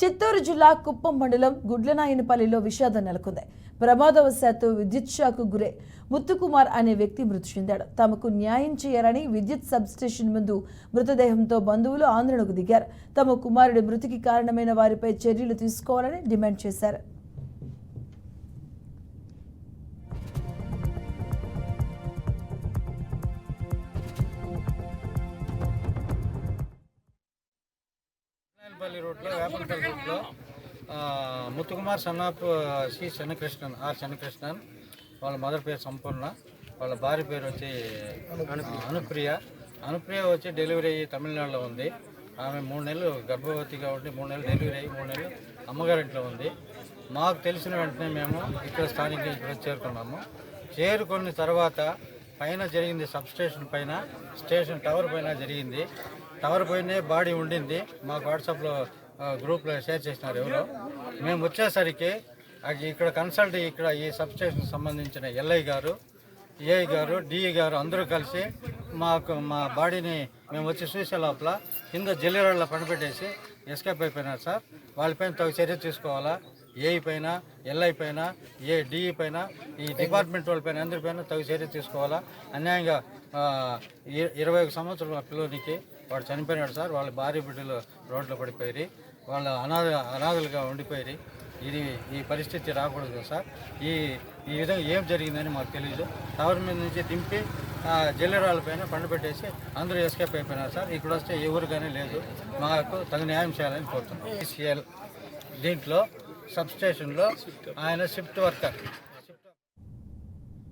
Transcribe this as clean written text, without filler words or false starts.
చిత్తూరు జిల్లా కుప్పం మండలం గుడ్లనాయనపల్లిలో విషాదం నెలకొంది. ప్రమాదవశాత్తు విద్యుత్ షాక్ గురై ముత్తుకుమార్ అనే వ్యక్తి మృతి చెందాడు. తమకు న్యాయం చేయాలని విద్యుత్ సబ్ స్టేషన్ ముందు మృతదేహంతో బంధువులు ఆందోళనకు దిగారు. తమ కుమారుడి మృతికి కారణమైన వారిపై చర్యలు తీసుకోవాలని డిమాండ్ చేశారు. రోడ్లో వేపనపల్లి రూట్లో Muthukumar son of C Chennakrishnan R Chennakrishnan, వాళ్ళ మదర్ పేరు సంపూర్ణ, వాళ్ళ భార్య పేరు వచ్చి అనుప్రియ వచ్చి డెలివరీ అయ్యి తమిళనాడులో ఉంది. ఆమె 3 నెలలు గర్భవతిగా ఉండి 3 నెలలు డెలివరీ అయ్యి 3 నెలలు అమ్మగారింట్లో ఉంది. మాకు తెలిసిన వెంటనే మేము ఇక్కడ స్థానికంగా ఇక్కడ చేరుకున్నాము. చేరుకున్న తర్వాత పైన జరిగింది, సబ్ స్టేషన్ పైన, స్టేషన్ టవర్ పైన జరిగింది. టవర్ పైనే బాడీ ఉండింది. మాకు వాట్సాప్లో గ్రూప్లో షేర్ చేసినారు ఎవరో. మేము వచ్చేసరికి ఇక్కడ కన్సల్ట్ ఇక్కడ ఈ సబ్ స్టేషన్కి సంబంధించిన ఎల్ఐ గారు, ఏఐ గారు, డిఈ గారు అందరూ కలిసి మా బాడీని మేము వచ్చి చూసే లోపల కింద జల్లిరాళ్ళ పనిపెట్టేసి ఎస్కేప్ అయిపోయినారు సార్. వాళ్ళపైన తగు చర్య తీసుకోవాలా, ఏఐ పైన, ఎల్ఐ పైన, డిఈ పైన, ఈ డిపార్ట్మెంట్ వాళ్ళపైన అందరిపైన తగు చర్య తీసుకోవాలా. అన్యాయంగా 21 సంవత్సరాల పిల్లోనికి వాడు చనిపోయినాడు సార్. వాళ్ళ భార్య బిడ్డలు రోడ్లో పడిపోయి వాళ్ళ అనాథలుగా ఉండిపోయి ఈ పరిస్థితి రాకూడదు సార్. ఈ విధంగా ఏం జరిగిందని మాకు తెలియదు. టవర్ మీద నుంచి దింపి జల్లెరాళ్ళ పైన పండుపెట్టేసి అందరూ ఎస్కేప్ అయిపోయినారు సార్. ఇక్కడ వస్తే ఎవరు కానీ లేదు. మాకు తగు న్యాయం చేయాలని కోరుతున్నాం. దీంట్లో సబ్ స్టేషన్లో ఆయన షిఫ్ట్ వర్కర్